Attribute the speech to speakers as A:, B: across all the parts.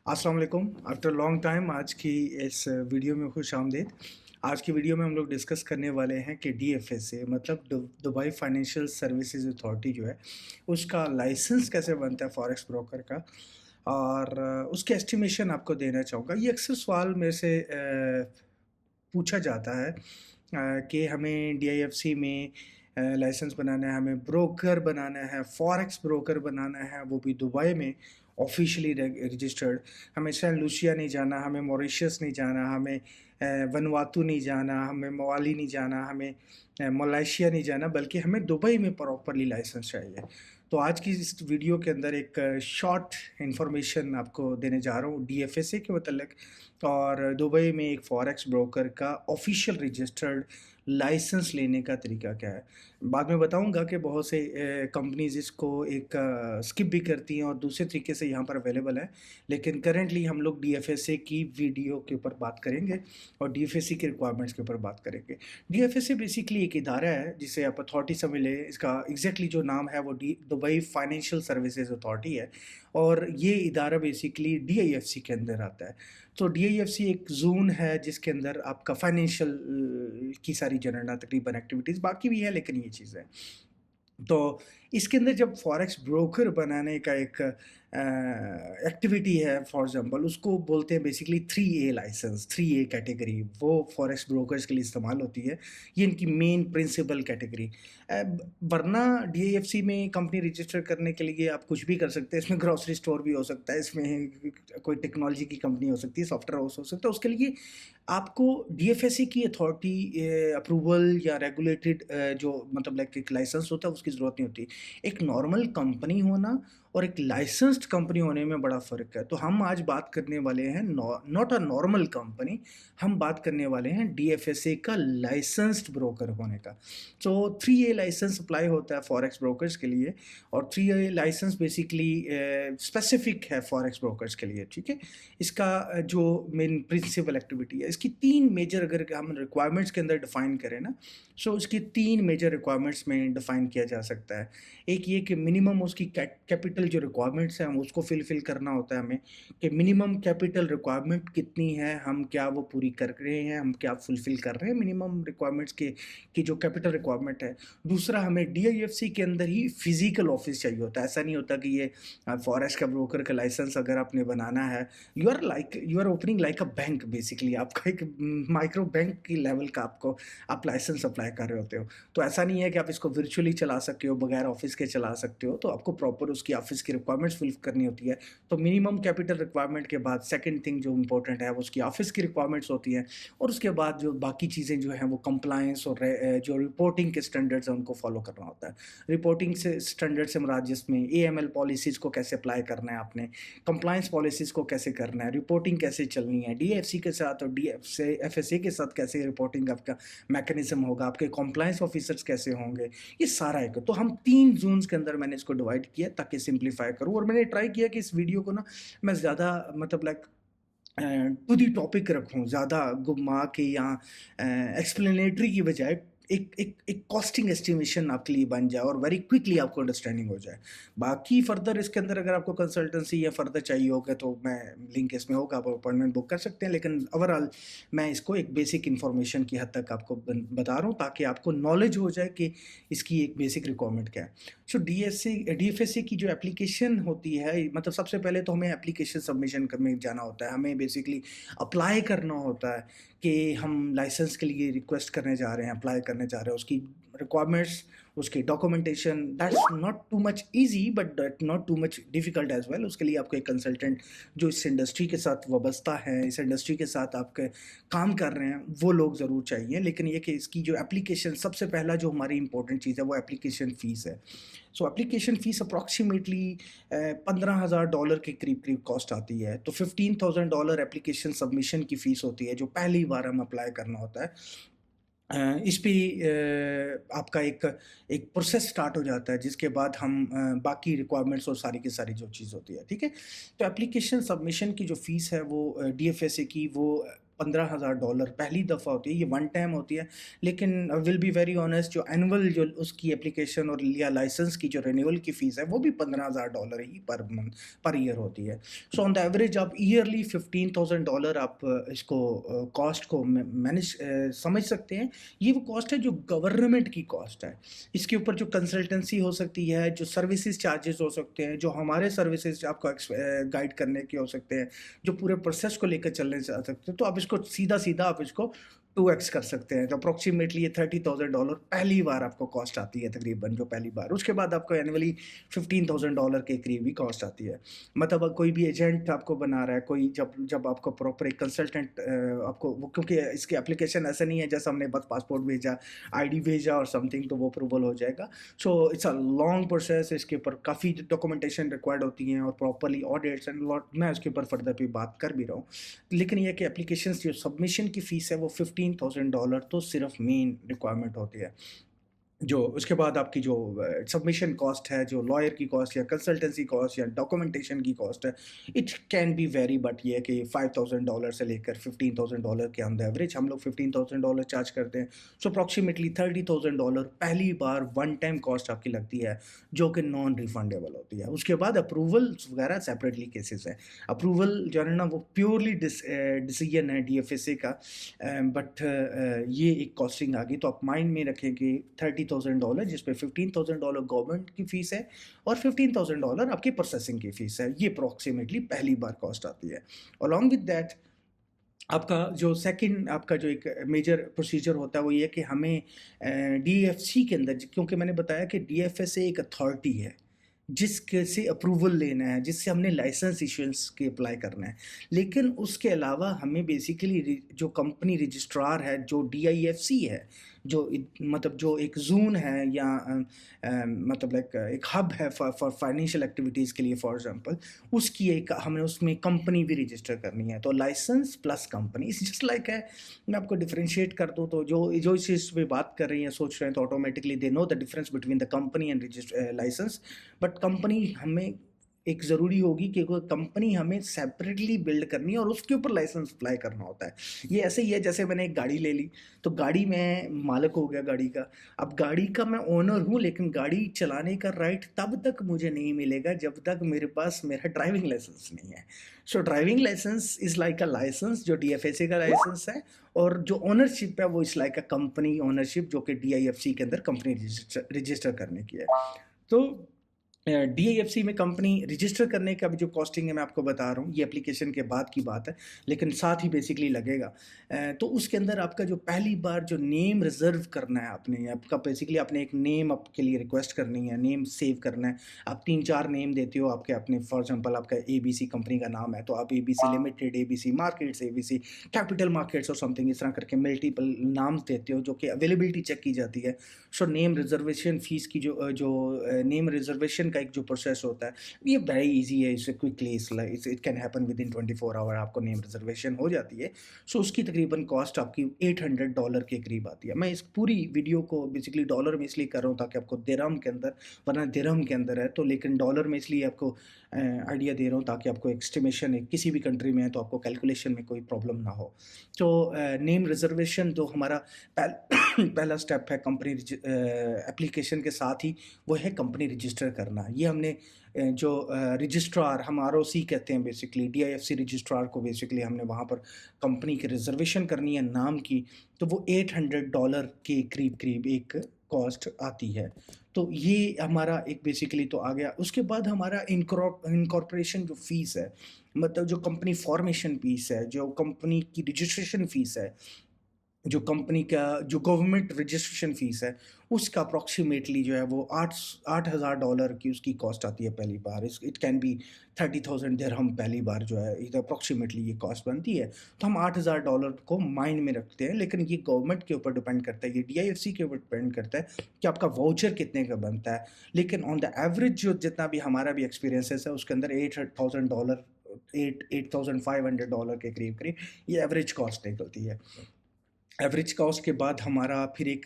A: अस्सलाम वालेकुम। After long time आज की इस वीडियो में खुश-आमदीद। आज की वीडियो में हम लोग डिस्कस करने वाले हैं कि डीएफएसए मतलब दुबई फाइनेंशियल सर्विसेज अथॉरिटी जो है, उसका लाइसेंस कैसे बनता है फॉरेक्स ब्रोकर का और उसके एस्टिमेशन आपको देना चाहूँगा। ये अक्सर सवाल मेरे से पूछा जाता है कि हमें डीआईएफसी में लाइसेंस बनाना है, हमें ब्रोकर बनाना है, फॉरेक्स ब्रोकर बनाना है, वो भी दुबई में ऑफ़िशियली रजिस्टर्ड। हमें सेंट लूसिया नहीं जाना, हमें मॉरिशस नहीं जाना, हमें वनुआतू नहीं जाना, हमें मोवाली नहीं जाना, हमें मलेशिया नहीं जाना, बल्कि हमें दुबई में प्रॉपरली लाइसेंस चाहिए। तो आज की इस वीडियो के अंदर एक शॉर्ट इन्फॉर्मेशन आपको देने जा रहा हूँ डीएफएसए के मतलब और दुबई में एक फॉरेक्स ब्रोकर का ऑफ़िशियल रजिस्टर्ड लाइसेंस लेने का तरीका क्या है। बाद में बताऊँगा कि बहुत से कंपनीज़ इसको एक स्किप भी करती हैं और दूसरे तरीके से यहाँ पर अवेलेबल है। लेकिन करंटली हम लोग डीएफएसए की वीडियो के ऊपर बात करेंगे और डीएफएसए की रिक्वायरमेंट्स के ऊपर बात करेंगे। डीएफएसए बेसिकली एक इदारा है जिसे आप अथॉरिटी समझ लें, इसका एग्ज़ैक्टली जो नाम है वो D Dubai financial services authority है और ये इदारा बेसिकली डीआईएफसी के अंदर आता है। तो डीआईएफसी एक ज़ोन है जिसके अंदर आपका फाइनेंशियल की सारी जनरल तकरीबन एक्टिविटीज़ बाकी भी हैं लेकिन ये चीज़ है। तो इसके अंदर जब फॉरेक्स ब्रोकर बनाने का एक एक्टिविटी है फॉर एग्जांपल उसको बोलते हैं basically 3A license 3A category वो फॉरेक्स ब्रोकर्स के लिए इस्तेमाल होती है। ये इनकी मेन प्रिंसिपल कैटेगरी वरना डीआईएफसी में कंपनी रजिस्टर करने के लिए आप कुछ भी कर सकते हैं। इसमें ग्रोसरी स्टोर भी हो सकता है, इसमें कोई टेक्नोलॉजी की कंपनी हो सकती है, सॉफ्टवेयर हाउस हो सकता है। उसके लिए आपको डीएफएससी की अथॉरिटी अप्रूवल या रेगुलेटेड जो मतलब लाइक एक लाइसेंस होता है उसकी ज़रूरत नहीं होती। एक नॉर्मल कंपनी होना और एक लाइसेंस्ड कंपनी होने में बड़ा फ़र्क है। तो हम आज बात करने वाले हैं नॉट अ नॉर्मल कंपनी, हम बात करने वाले हैं डीएफएसए का लाइसेंस्ड ब्रोकर होने का। तो 3A लाइसेंस अप्लाई होता है फॉरेक्स ब्रोकर्स के लिए और 3A लाइसेंस बेसिकली स्पेसिफिक है फॉरेक्स ब्रोकर्स के लिए, ठीक है? इसका जो मेन प्रिंसिपल एक्टिविटी है, इसकी 3 मेजर अगर हम रिक्वायरमेंट्स के अंदर डिफ़ाइन करें ना, सो इसकी 3 मेजर रिक्वायरमेंट्स में डिफ़ाइन किया जा सकता है। एक ये कि मिनिमम उसकी कैपिटल जो रिक्वायरमेंट्स हैं, हम उसको फिल करना होता है हमें कि मिनिमम कैपिटल रिक्वायरमेंट कितनी है, हम क्या वो पूरी कर रहे हैं, हम क्या फुलफ़िल कर रहे हैं मिनिमम रिक्वायरमेंट्स के की जो कैपिटल रिक्वायरमेंट है। दूसरा हमें डीआईएफसी के अंदर ही फिज़िकल ऑफ़िस चाहिए होता है। ऐसा नहीं होता कि ये फॉरेस्ट का ब्रोकर का लाइसेंस अगर आपने बनाना है you are opening like a bank basically आपका एक माइक्रो बैंक की लेवल का आपको आप लाइसेंस अप्लाई कर रहे होते हो। तो ऐसा नहीं है कि आप इसको वर्चुअली चला सकते हो, बगैर ऑफ़िस के चला सकते हो, तो आपको प्रॉपर उसकी ऑफ़िस की रिक्वायरमेंट्स फिल करनी होती है। तो मिनिमम कैपिटल रिक्वायरमेंट के बाद सेकंड थिंग जो इम्पोर्टेंट है वो उसकी ऑफ़िस की रिक्वायरमेंट्स होती हैं और उसके बाद जो बाकी चीज़ें जो हैं वो कंप्लायंस और जो रिपोर्टिंग के स्टैंडर्ड्स हैं उनको फॉलो करना होता है। रिपोर्टिंग से स्टैंडर्ड से मुराद जिसमें एएमएल पॉलिसीज़ को कैसे अप्लाई करना है आपने, कंप्लायंस पॉलिसीज़ को कैसे करना है, रिपोर्टिंग कैसे चलनी है, डीएफसी के साथ और एफएसए के साथ कैसे रिपोर्टिंग आपका मैकेनिज़्म होगा, आपके कंप्लायंस ऑफिसर्स कैसे होंगे, ये सारा एक तो हम 3 ज़ोन्स के अंदर मैंने इसको डिवाइड किया ताकि सिम्प्लीफाई करूँ और मैंने ट्राई किया कि इस वीडियो को ना मैं ज़्यादा मतलब लाइक टू द टॉपिक रखूँ, ज़्यादा घुमा के या एक्सप्लेनेटरी की बजाय एक कॉस्टिंग एस्टिमेशन आपके लिए बन जाए और वेरी क्विकली आपको अंडरस्टैंडिंग हो जाए। बाकी फर्दर इसके अंदर अगर आपको कंसल्टेंसी या फर्दर चाहिए होगा तो मैं लिंक इसमें होगा, आप अपॉइंटमेंट बुक कर सकते हैं। लेकिन ओवरऑल मैं इसको एक बेसिक इन्फॉर्मेशन की हद तक आपको बता रहा हूँ ताकि आपको नॉलेज हो जाए कि इसकी एक बेसिक रिक्वायरमेंट क्या है। सो डीएफएससी की जो एप्लीकेशन होती है मतलब सबसे पहले तो हमें एप्लीकेशन सबमिशन में जाना होता है। हमें बेसिकली अप्लाई करना होता है कि हम लाइसेंस के लिए रिक्वेस्ट करने जा रहे हैं, अप्लाई करने जा रहे हैं, उसकी रिक्वायरमेंट्स, उसकी documentation that's not too much easy but that not too much difficult as well. उसके लिए आपको एक कंसल्टेंट जो इस इंडस्ट्री के साथ वाबस्ता है, इस इंडस्ट्री के साथ आपके काम कर रहे हैं, वो लोग ज़रूर चाहिए। लेकिन ये कि इसकी जो एप्लीकेशन सबसे पहला जो हमारी इम्पोर्टेंट चीज़ है वो एप्लीकेशन फ़ीस है। सो एप्लीकेशन फ़ीस अप्रॉक्सिमेटली $15,000 के करीब-करीब कॉस्ट आती है। तो $15,000 एप्लीकेशन सबमिशन की फ़ीस होती है जो पहली बार हम अप्लाई करना होता है। इस पे आपका एक एक प्रोसेस स्टार्ट हो जाता है जिसके बाद हम बाकी रिक्वायरमेंट्स और सारी की सारी जो चीज़ होती है, ठीक है? तो एप्लीकेशन सबमिशन की जो फ़ीस है वो डीएफएसए की वो $15,000 पहली दफ़ा होती है, ये वन टाइम होती है। लेकिन विल बी वेरी ऑनेस्ट, जो एनुअल जो उसकी एप्लीकेशन और या लाइसेंस की जो रिन्यूअल की फ़ीस है वो भी $15,000 ही पर मंथ पर ईयर होती है। सो ऑन द एवरेज आप ईयरली $15,000 आप इसको कॉस्ट को मैनेज समझ सकते हैं। ये वो कॉस्ट है जो गवर्नमेंट की कॉस्ट है। इसके ऊपर जो कंसल्टेंसी हो सकती है, जो सर्विसेज चार्जेस हो सकते हैं, जो हमारे सर्विसेज आपको गाइड करने के हो सकते हैं, जो पूरे प्रोसेस को लेकर चलने जा सकते हैं, तो आप इसको सीधा-सीधा आप इसको 2x कर सकते हैं। तो अप्रॉक्सिमेटली ये $30,000 पहली बार आपको कॉस्ट आती है तकरीबन, जो पहली बार। उसके बाद आपको एनुअली $15,000 के करीब ही कॉस्ट आती है। मतलब कोई भी एजेंट आपको बना रहा है, कोई जब जब आपको प्रॉपर एक कंसल्टेंट आपको वो, क्योंकि इसकी एप्लीकेशन ऐसा नहीं है जैसे हमने बस पासपोर्ट भेजा, आईडी भेजा और समथिंग तो वो अप्रूवल हो जाएगा। So it's a long process, इसके ऊपर काफ़ी डॉक्यूमेंटेशन रिक्वायर्ड होती हैं और प्रॉपर्ली ऑडिट्स एंड लॉट, मैं उसके ऊपर फर्दर भी बात कर भी रहा हूँ। लेकिन ये कि एप्लीकेशंस जो सबमिशन की फ़ीस है वो $15,000 तो सिर्फ मेन रिक्वायरमेंट होती है। जो उसके बाद आपकी जो सबमिशन कॉस्ट है, जो लॉयर की कॉस्ट या कंसल्टेंसी कॉस्ट या डॉक्यूमेंटेशन की कॉस्ट है, it can be very, but ये है कि $5,000 से लेकर $15,000 के ऑन द एवरेज हम लोग $15,000 चार्ज करते हैं। सो अप्रॉक्सीमेटली $30,000 पहली बार वन टाइम कॉस्ट आपकी लगती है, जो कि नॉन रिफंडेबल होती है। उसके बाद अप्रूवल्स वगैरह सेपरेटली केसेस हैं। अप्रूवल जो है ना वो प्योरली डिसीजन है DFSA का, बट ये एक कॉस्टिंग आ गई, तो आप माइंड में रखें कि $30,000 जिस पे $15,000 गवर्नमेंट की फ़ीस है और $15,000 आपकी प्रोसेसिंग की फ़ीस है। ये अप्रॉक्सिमेटली पहली बार कॉस्ट आती है। अलॉन्ग विद दैट आपका जो सेकंड आपका जो एक मेजर प्रोसीजर होता है वो ये है कि हमें DFC के अंदर, क्योंकि मैंने बताया कि DFSA एक अथॉरिटी है जिसके से अप्रूवल लेना है, जिससे हमने लाइसेंस इश्यूएंस के अप्लाई करना है। लेकिन उसके अलावा हमें बेसिकली जो कंपनी रजिस्ट्रार है, जो DIFC है, जो मतलब जो एक ज़ोन है या मतलब लाइक एक हब है फॉर फाइनेंशियल एक्टिविटीज़ के लिए, फॉर एग्जांपल, उसकी एक हमें उसमें कंपनी भी रजिस्टर करनी है। तो license plus company it's just like है। मैं आपको डिफरेंशिएट कर दूँ तो जो जो इस चीज़ पे बात कर रही हैं, सोच रहे हैं, तो automatically they know the difference between the company and license. But company हमें एक ज़रूरी होगी कि कोई कंपनी हमें सेपरेटली बिल्ड करनी है और उसके ऊपर लाइसेंस अप्लाई करना होता है। ये ऐसे ही है जैसे मैंने एक गाड़ी ले ली, तो गाड़ी में मालिक हो गया गाड़ी का। अब गाड़ी का मैं ओनर हूँ, लेकिन गाड़ी चलाने का राइट तब तक मुझे नहीं मिलेगा जब तक मेरे पास मेरा ड्राइविंग लाइसेंस नहीं है। So driving licence is like a licence, जो DFSA का लाइसेंस है, और जो ओनरशिप है वो is like a company ownership, जो कि DIFC के अंदर कंपनी रजिस्टर करने की है। तो DIFC में कंपनी रजिस्टर करने का भी जो कॉस्टिंग है मैं आपको बता रहा हूँ, ये एप्लीकेशन के बाद की बात है, लेकिन साथ ही बेसिकली लगेगा। तो उसके अंदर आपका जो पहली बार जो नेम रिज़र्व करना है आपने, आपका बेसिकली आपने एक नेम आपके लिए रिक्वेस्ट करनी है, नेम सेव करना है। आप 3-4 नेम देते हो आपके अपने, फॉर एग्जांपल आपका ABC कंपनी का नाम है, तो आप ABC limited, ABC markets, ABC capital markets और समथिंग इस तरह करके मल्टीपल नाम देते हो, जो कि अवेलेबिलिटी चेक की जाती है। सो नेम रिजर्वेशन फ़ीस की जो नेम रिजर्वेशन का एक जो प्रोसेस होता है, ये वेरी ईज़ी है। इसे quickly it can happen within 24 hour, आपको नेम रिजर्वेशन हो जाती है। सो उसकी तकरीबन कॉस्ट आपकी $800 के करीब आती है। मैं इस पूरी वीडियो को बेसिकली डॉलर में इसलिए कर रहा हूँ ताकि आपको दिरहम के अंदर, वरना दिरहम के अंदर है तो, लेकिन डॉलर में इसलिए आपको आइडिया दे रहा हूँ ताकि आपको एस्टिमेशन है, किसी भी कंट्री में है तो आपको कैलकुलेशन में कोई प्रॉब्लम ना हो। तो नेम रिजर्वेशन जो हमारा पहला स्टेप है कंपनी एप्लीकेशन के साथ ही, वो है कंपनी रजिस्टर करना। ये हमने जो रजिस्ट्रार, हम ROC कहते हैं बेसिकली, DIFC रजिस्ट्रार को बेसिकली हमने वहाँ पर कंपनी की रिजर्वेशन करनी है नाम की, तो वो $800 के करीब करीब एक कॉस्ट आती है। तो ये हमारा एक बेसिकली तो आ गया। उसके बाद हमारा इनकॉर्पोरेशन जो फ़ीस है, मतलब जो कंपनी फॉर्मेशन फ़ीस है, जो कंपनी की रजिस्ट्रेशन फ़ीस है, जो कंपनी का जो गवर्नमेंट रजिस्ट्रेशन फ़ीस है, उसका अप्रॉक्सिमेटली जो है वो $8,000 की उसकी कॉस्ट आती है पहली बार। इट कैन बी 30,000 दिरहम पहली बार जो है, ये अप्रॉक्सिमेटली ये कॉस्ट बनती है। तो हम $8,000 को माइंड में रखते हैं, लेकिन ये गवर्नमेंट के ऊपर डिपेंड करता है, ये DIFC के ऊपर डिपेंड करता है कि आपका वाउचर कितने का बनता है। लेकिन ऑन द एवरेज जो जितना भी हमारा भी एक्सपीरियंसेस है, उसके अंदर $8,000 $8,500 के करीब करीब ये एवरेज कॉस्ट निकलती है। एवरेज कॉस्ट के बाद हमारा फिर एक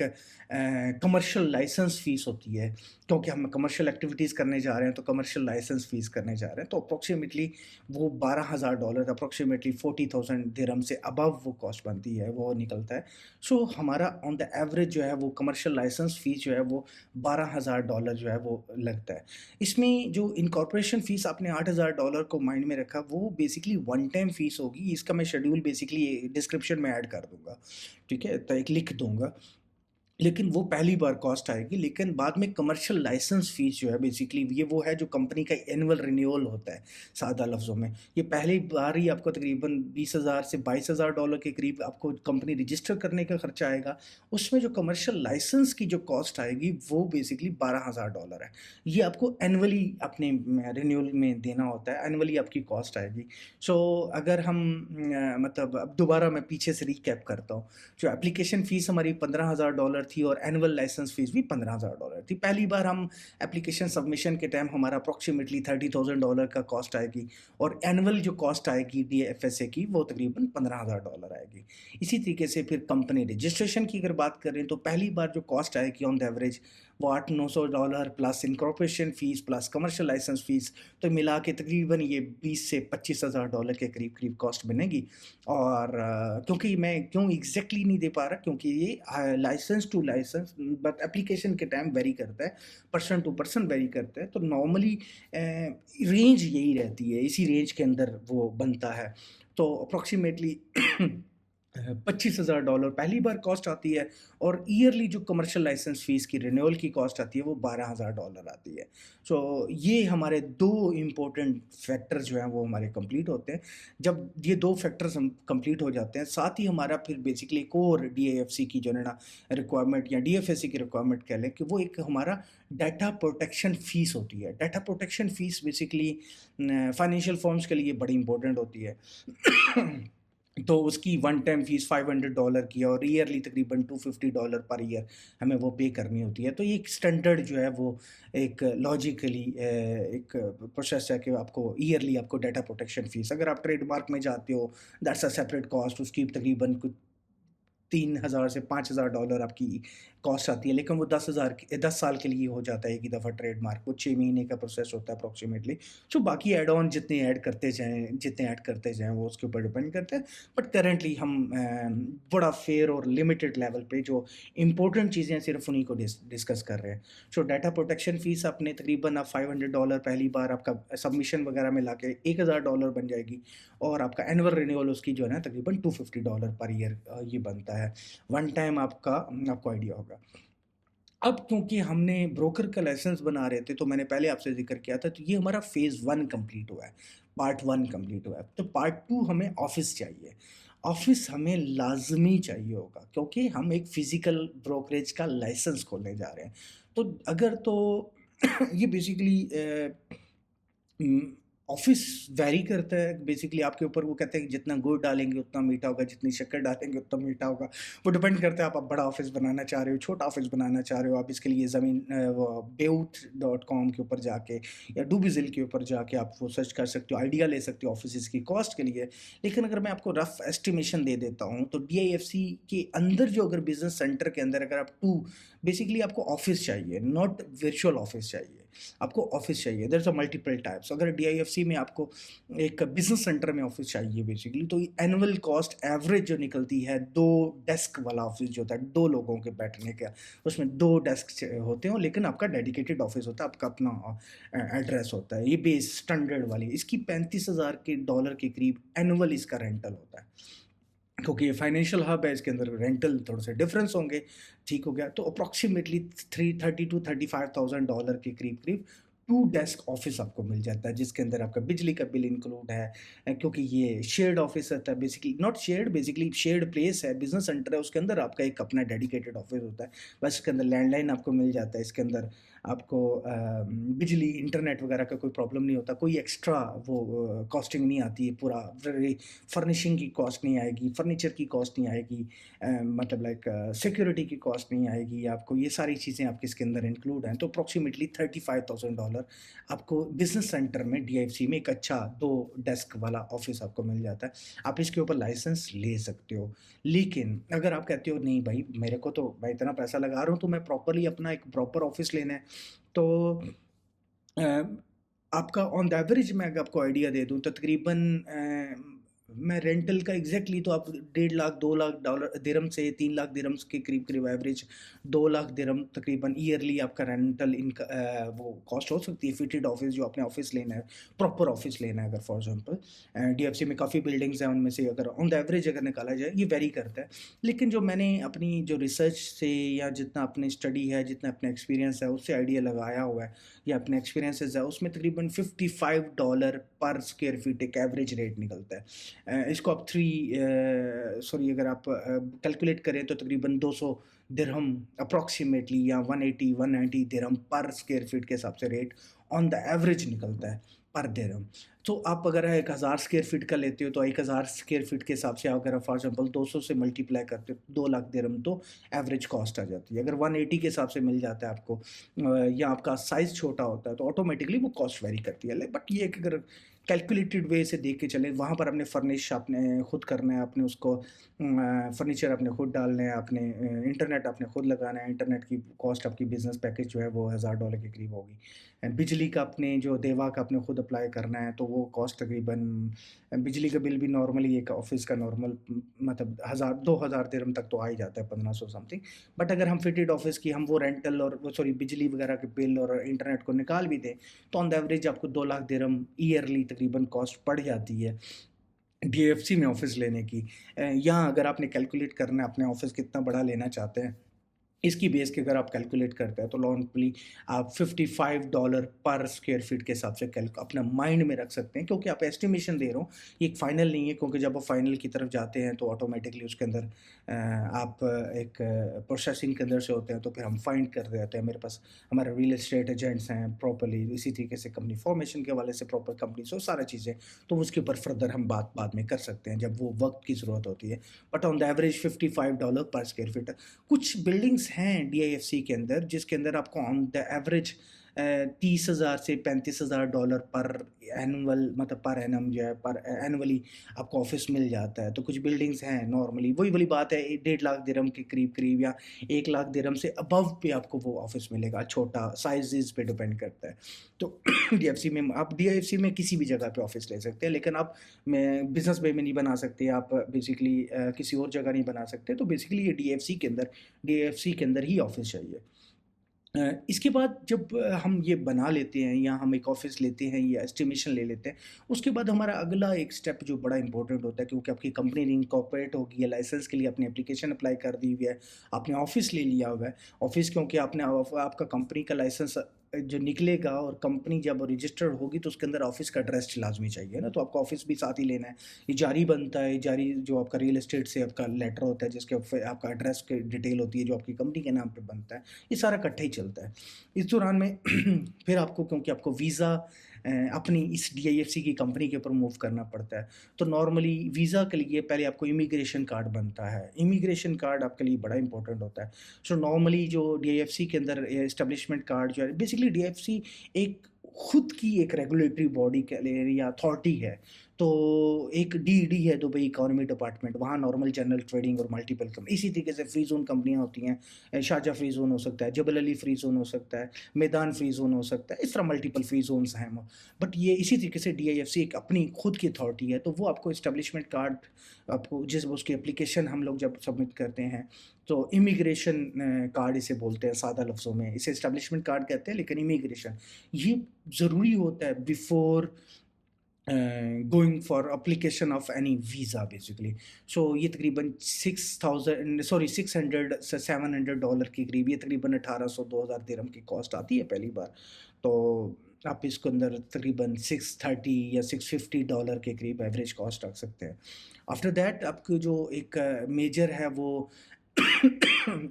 A: कमर्शियल लाइसेंस फ़ीस होती है, क्योंकि हम कमर्शियल एक्टिविटीज़ करने जा रहे हैं, तो कमर्शियल लाइसेंस फ़ीस करने जा रहे हैं, तो अप्रॉक्सिमेटली वो $12,000 अप्रॉक्सिमेटली 40,000 दिरहम से अबव वो कॉस्ट बनती है, वो निकलता है। सो हमारा ऑन द एवरेज जो है वो कमर्शियल लाइसेंस फ़ीस जो है वो $12,000 जो है वो लगता है। इसमें जो इनकॉर्पोरेशन फ़ीस आपने $8,000 को माइंड में रखा, वो बेसिकली वन टाइम फ़ीस होगी। इसका मैं शेड्यूल बेसिकली डिस्क्रिप्शन में ऐड कर दूँगा। ठीक है? तो एक लिख दूँगा। लेकिन वो पहली बार कॉस्ट आएगी, लेकिन बाद में कमर्शियल लाइसेंस फ़ीस जो है बेसिकली ये वो है जो कंपनी का एनुअल रिन्यूअल होता है, सादा लफ्ज़ों में। ये पहली बार ही आपको तकरीबन 20,000 से $22,000 के करीब आपको कंपनी रजिस्टर करने का खर्चा आएगा। उसमें जो कमर्शियल लाइसेंस की जो कॉस्ट आएगी वो बेसिकली $12,000 है। ये आपको एनुअली अपने रिन्यूअल में देना होता है, एनुअली आपकी कॉस्ट आएगी। सो अगर हम मतलब अब दोबारा मैं पीछे से रिकैप करता हूँ। जो एप्लीकेशन फ़ीस हमारी $15,000 थी और एनुअल लाइसेंस फ़ीस भी $15,000 थी। पहली बार हम एप्लीकेशन सबमिशन के टाइम हमारा अप्रॉक्सिमेटली $30,000 का कॉस्ट आएगी और एनुअल जो कॉस्ट आएगी डीएफएसए की वो तकरीबन $15,000 आएगी। इसी तरीके से फिर कंपनी रजिस्ट्रेशन की अगर बात करें तो पहली बार जो कॉस्ट आएगी ऑन द एवरेज वो $800-900 plus incorporation fees plus commercial license fees, तो मिला के तकरीबन ये 20 से $25,000 के करीब-करीब कॉस्ट बनेगी। और क्योंकि मैं क्यों एग्ज़ैक्टली नहीं दे पा रहा, क्योंकि ये license to license but application के टाइम वेरी करता है, पर्सन टू पर्सन वेरी करता है। तो नॉर्मली रेंज यही रहती है, इसी रेंज के अंदर वो बनता है। तो अप्रॉक्सिमेटली $25,000 पहली बार कॉस्ट आती है और ईयरली जो कमर्शियल लाइसेंस फ़ीस की रिन्यूअल की कॉस्ट आती है वो $12,000 आती है। सो ये हमारे 2 इम्पोर्टेंट फैक्टर जो हैं वो हमारे कंप्लीट होते हैं। जब ये 2 फैक्टर्स हम कंप्लीट हो जाते हैं, साथ ही हमारा फिर बेसिकली एक और डीएएफसी की जो है ना रिक्वायरमेंट या डीएफएससी की रिक्वायरमेंट कह लें कि वो एक हमारा डाटा प्रोटेक्शन फ़ीस होती है। Data protection fees basically financial firms के लिए बड़ी इम्पोर्टेंट होती है। तो उसकी वन टाइम फ़ीस $500 की है और ईयरली तकरीबन $250 पर ईयर हमें वो पे करनी होती है। तो ये एक स्टैंडर्ड जो है वो एक लॉजिकली एक प्रोसेस है कि आपको ईयरली आपको डाटा प्रोटेक्शन फ़ीस, अगर आप ट्रेडमार्क में जाते हो दैट्स अ सेपरेट कॉस्ट, उसकी तकरीबन कुछ 3,000 से $5,000 आपकी कॉस्ट आती है, लेकिन वो 10 साल के लिए हो जाता है एक ही दफ़ा ट्रेडमार्क, वो 6 महीने का प्रोसेस होता है अप्रॉक्सिमेटली। सो बाकी ऐड ऑन जितने ऐड करते जाएँ वो उसके ऊपर डिपेंड करता है। बट करंटली हम बड़ा फेयर और लिमिटेड लेवल पे जो इम्पोर्टेंट चीज़ें हैं सिर्फ़ उन्हीं को डिस्कस कर रहे हैं। सो डाटा प्रोटेक्शन फ़ीस आपने तकरीबन आप $500 पहली बार आपका सबमिशन वगैरह मिला के $1,000 बन जाएगी और आपका एनुअल रिन्यूअल उसकी जो है ना तकरीबन $250 पर ईयर ये बनता है। वन टाइम आपको आइडिया होगा। अब क्योंकि हमने ब्रोकर का लाइसेंस बना रहे थे, तो मैंने पहले आपसे ज़िक्र किया था, तो ये हमारा फ़ेज़ 1 कंप्लीट हुआ है, पार्ट 1 कंप्लीट हुआ है। तो पार्ट 2 हमें ऑफ़िस चाहिए। ऑफ़िस हमें लाज़मी चाहिए होगा क्योंकि हम एक फ़िज़िकल ब्रोकरेज का लाइसेंस खोलने जा रहे हैं। तो अगर तो ये बेसिकली उम, ऑफ़िस वैरी करता है बेसिकली आपके ऊपर, वो कहते हैं कि जितना गुड़ डालेंगे उतना मीठा होगा, जितनी शक्कर डालेंगे उतना मीठा होगा। वो डिपेंड करता है आप बड़ा ऑफ़िस बनाना चाह रहे हो, छोटा ऑफ़िस बनाना चाह रहे हो, आप इसके लिए वो Beut.com के ऊपर जाके या डूबिज़िल के ऊपर जाके आप वो सर्च कर सकते हो, आइडिया ले सकते हो ऑफ़िसेज़ की कॉस्ट के लिए। लेकिन अगर मैं आपको रफ़ एस्टिमेशन दे देता हूँ, तो डीआईएफसी के अंदर जो अगर बिज़नेस सेंटर के अंदर अगर आप 2 बेसिकली आपको ऑफ़िस चाहिए, नॉट वर्चुअल ऑफ़िस चाहिए। आपको ऑफ़िस चाहिए, there is a multiple types. अगर डीआईएफसी में आपको एक बिज़नेस सेंटर में ऑफ़िस चाहिए बेसिकली, तो एनुअल कॉस्ट एवरेज जो निकलती है 2 डेस्क वाला ऑफ़िस जो होता है, 2 लोगों के बैठने का, उसमें 2 डेस्क होते हो, लेकिन आपका डेडिकेटेड ऑफ़िस होता है, आपका अपना एड्रेस होता है। ये बेस स्टैंडर्ड वाली इसकी $35,000 के डॉलर के करीब एनुअल इसका रेंटल होता है। क्योंकि ये फाइनेंशियल हब है, इसके अंदर रेंटल थोड़े से डिफरेंस होंगे, ठीक हो गया। तो अप्रॉक्सिमेटली 330 टू $35,000 के करीब-करीब 2 डेस्क ऑफ़िस आपको मिल जाता है, जिसके अंदर आपका बिजली का बिल इंक्लूड है। क्योंकि ये शेयर्ड ऑफ़िस रहता है basically, not shared, basically shared place है, बिज़नेस सेंटर है, उसके अंदर आपका एक अपना डेडिकेटेड ऑफ़िस होता है। बस इसके अंदर लैंडलाइन आपको मिल जाता है, इसके अंदर आपको बिजली, इंटरनेट वगैरह का कोई प्रॉब्लम नहीं होता, कोई एक्स्ट्रा वो कॉस्टिंग नहीं आती है, पूरा फर्निशिंग की कॉस्ट नहीं आएगी, फर्नीचर की कॉस्ट नहीं आएगी, मतलब लाइक सिक्योरिटी की कॉस्ट नहीं आएगी आपको, ये सारी चीज़ें आपके इसके अंदर इंक्लूड हैं। तो अप्रॉक्सीमेटली $35,000 आपको बिजनेस सेंटर में डीआईएफसी में एक अच्छा 2 डेस्क वाला ऑफिस आपको मिल जाता है। आप इसके ऊपर लाइसेंस ले सकते हो। लेकिन अगर आप कहते हो नहीं भाई मेरे को तो मैं इतना पैसा लगा रहा हूँ तो मैं प्रॉपर्ली अपना एक प्रॉपर ऑफिस लेना है, तो अ, आपका ऑन द एवरेज मैं अगर आपको आइडिया दे दूँ तो तकरीबन मैं रेंटल का एग्जैक्टली तो आप 1.5 लाख 2 लाख डॉलर दिरहम से 3 लाख दिरहम्स के करीब करीब एवरेज 2 लाख दिरहम तकरीबन ईयरली आपका रेंटल इनका वो कॉस्ट हो सकती है। फिटेड ऑफिस जो आपने ऑफिस लेना है, प्रॉपर ऑफिस लेना है, अगर फॉर एग्जांपल डीएफसी में काफ़ी बिल्डिंग्स हैं, उनमें से अगर ऑन द एवरेज अगर निकाला जाए ये वेरी करता है। लेकिन जो मैंने अपनी जो रिसर्च से या जितना अपनी स्टडी है, जितना अपना एक्सपीरियंस है उससे आइडिया लगाया हुआ है या अपने एक्सपीरियंसेस है, उसमें तकरीबन $55 पर स्क्वायर फीट एक एवरेज रेट निकलता है। इसको आप सॉरी अगर आप कैलकुलेट करें तो तकरीबन 200 दिरहम अप्रॉक्सीमेटली या 180-190 दिरहम पर स्क्वायर फीट के हिसाब से रेट ऑन द एवरेज निकलता है पर दिरहम। तो आप अगर 1000 स्क्वायर फीट का लेते हो तो 1000 स्क्वायर फीट के हिसाब से अगर आप फॉर एग्जांपल 200 से मल्टीप्लाई करते हो 2 लाख दिरहम तो एवरेज कॉस्ट आ जाती है। अगर 180 के हिसाब से मिल जाता है आपको या आपका साइज़ छोटा होता है तो ऑटोमेटिकली वो कॉस्ट वेरी करती है। बट ये है कि अगर कैलकुलेटेड वे से देख के चलें, वहाँ पर आपने फर्निश आपने खुद करना है, आपने उसको फर्नीचर आपने खुद डालना है, आपने इंटरनेट आपने खुद लगाना है। इंटरनेट की कॉस्ट आपकी बिज़नेस पैकेज जो है वो $1000 के करीब होगी। बिजली का आपने जो देवा का आपने खुद अप्लाई करना है तो वो कॉस्ट तकरीबन बिजली का बिल भी नॉर्मली एक ऑफ़िस का नॉर्मल मतलब 1000-2000 दिरहम तक तो आ ही जाता है, 1500 समथिंग। बट अगर हम फिटेड ऑफ़िस की हम वो रेंटल और वो सॉरी बिजली वगैरह के बिल और इंटरनेट को निकाल भी दें तो ऑन द एवरेज आपको 2 लाख दिरहम ईयरली तकरीबन कॉस्ट पड़ जाती है डीएफसी में ऑफ़िस लेने की। या अगर आपने कैलकुलेट करना है अपने ऑफ़िस कितना बड़ा लेना चाहते हैं, इसकी बेस के अगर आप कैलकुलेट करते हैं तो नॉर्मली आप $55 पर स्क्वायर फीट के हिसाब से कैलक अपना माइंड में रख सकते हैं, क्योंकि आप एस्टिमेशन दे रहे हो, ये एक फाइनल नहीं है, क्योंकि जब आप फाइनल की तरफ जाते हैं तो ऑटोमेटिकली उसके अंदर आप एक प्रोसेसिंग के अंदर से होते हैं तो फिर हम फाइंड कर रहे होते हैं। मेरे पास हमारे रियल एस्टेट एजेंट्स हैं प्रॉपर्ली, इसी तरीके से कंपनी फॉर्मेशन के हवाले से प्रॉपर कंपनी से सारा चीज़ें, तो उसके ऊपर फर्दर हम बात बाद में कर सकते हैं जब वो वक्त की ज़रूरत होती है। बट ऑन द एवरेज $55 पर स्क्वायर फीट। कुछ बिल्डिंग्स हैं डीआईएफसी के अंदर जिसके अंदर आपको ऑन द एवरेज 30,000 से $35,000 पर एनुअल मतलब पर एनम जो है पर एनुअली आपको ऑफिस मिल जाता है। तो कुछ बिल्डिंग्स हैं नॉर्मली वही वाली बात है 1.5 लाख दिरहम के करीब करीब या 1 लाख दिरहम से अबव पे आपको वो ऑफिस मिलेगा, छोटा साइजेस पे डिपेंड करता है। तो डीएफसी में आप डीआईएफसी में किसी भी जगह पे ऑफिस ले सकते हैं, लेकिन आप मैं बिजनेस वे में नहीं बना सकते, आप बेसिकली किसी और जगह नहीं बना सकते। तो बेसिकली ये डीएफसी के अंदर ही ऑफिस चाहिए। इसके बाद जब हम ये बना लेते हैं या हम एक ऑफ़िस लेते हैं या एस्टिमेशन ले लेते हैं, उसके बाद हमारा अगला एक स्टेप जो बड़ा इम्पोर्टेंट होता है, क्योंकि आपकी कंपनी इनकॉर्पोरेट होगी या लाइसेंस के लिए आपने एप्लीकेशन अप्लाई कर दी हुई है, आपने ऑफ़िस ले लिया हुआ है। ऑफ़िस क्योंकि आपका कंपनी का लाइसेंस जो निकलेगा और कंपनी जब रजिस्टर्ड होगी तो उसके अंदर ऑफ़िस का एड्रेस लाज़मी चाहिए ना, तो आपको ऑफ़िस भी साथ ही लेना है। ये जारी बनता है, जारी जो आपका रियल एस्टेट से आपका लेटर होता है जिसके आपका एड्रेस की डिटेल होती है जो आपकी कंपनी के नाम पे बनता है, ये सारा इकट्ठा ही चलता है। इस दौरान में फिर आपको क्योंकि आपको वीज़ा अपनी इस डीआईएफसी की कंपनी के ऊपर मूव करना पड़ता है, तो नॉर्मली वीज़ा के लिए पहले आपको इमिग्रेशन कार्ड बनता है। इमिग्रेशन कार्ड आपके लिए बड़ा इंपॉर्टेंट होता है। सो नॉर्मली जो डीआईएफसी के अंदर एस्टेब्लिशमेंट कार्ड जो है बेसिकली डीआईएफसी एक खुद की एक रेगुलेटरी बॉडी कह लें या अथॉरिटी है। तो एक डीईडी है दुबई इकोनॉमी डिपार्टमेंट, वहाँ नॉर्मल जनरल ट्रेडिंग और मल्टीपल कंपनी इसी तरीके से फ्री ज़ोन कंपनियाँ होती हैं। शारजाह फ्री ज़ोन हो सकता है, जबल अली फ्री ज़ोन हो सकता है, मैदान फ्री ज़ोन हो सकता है, इस तरह मल्टीपल फ्री ज़ोन्स हैं। बट ये इसी तरीके से डीआईएफसी एक अपनी खुद की अथॉरिटी है, तो वो आपको एस्टेब्लिशमेंट कार्ड आपको जिस उसकी एप्लीकेशन हम लोग जब सबमिट करते हैं तो इमिग्रेशन कार्ड इसे बोलते हैं सादा लफ्ज़ों में। इसे एस्टेब्लिशमेंट कार्ड कहते हैं, लेकिन इमिग्रेशन ये ज़रूरी होता है before going for application of any visa basically. सो ये तकरीबन 600 से $700 के करीब, ये तकरीबन 1800-2000 दिरहम की कॉस्ट आती है पहली बार। तो आप इसके अंदर तकरीबन 630 या $650 के करीब एवरेज कॉस्ट रख सकते हैं। आफ्टर दैट आपको जो एक मेजर है वो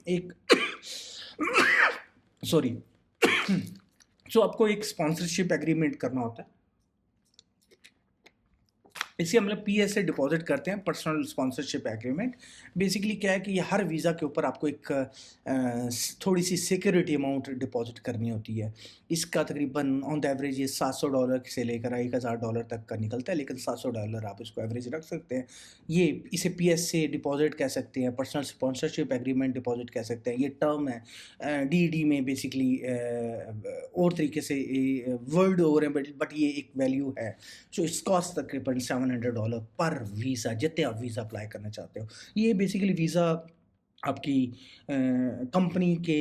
A: एक सॉरी सो आपको एक स्पॉन्सरशिप एग्रीमेंट करना होता है। इसे हम लोग पीएसए डिपॉजिट करते हैं, पर्सनल स्पॉन्सरशिप एग्रीमेंट। बेसिकली क्या है कि ये हर वीज़ा के ऊपर आपको एक थोड़ी सी सिक्योरिटी अमाउंट डिपॉजिट करनी होती है। इसका तकरीबन ऑन द एवरेज ये $700 से लेकर $1000 तक का निकलता है, लेकिन $700 आप इसको एवरेज रख सकते हैं। ये इसे पीएसए डिपॉजिट कह सकते हैं, पर्सनल स्पॉन्सरशिप एग्रीमेंट डिपॉजिट कह सकते हैं। ये टर्म है डीडी में बेसिकली और तरीके से वर्ड ओवर है, बट ये एक वैल्यू है। सो इट्स कॉस्ट तकरीबन $700 पर वीज़ा, जितने आप वीज़ा अप्लाई करना चाहते हो। ये बेसिकली वीज़ा आपकी कंपनी के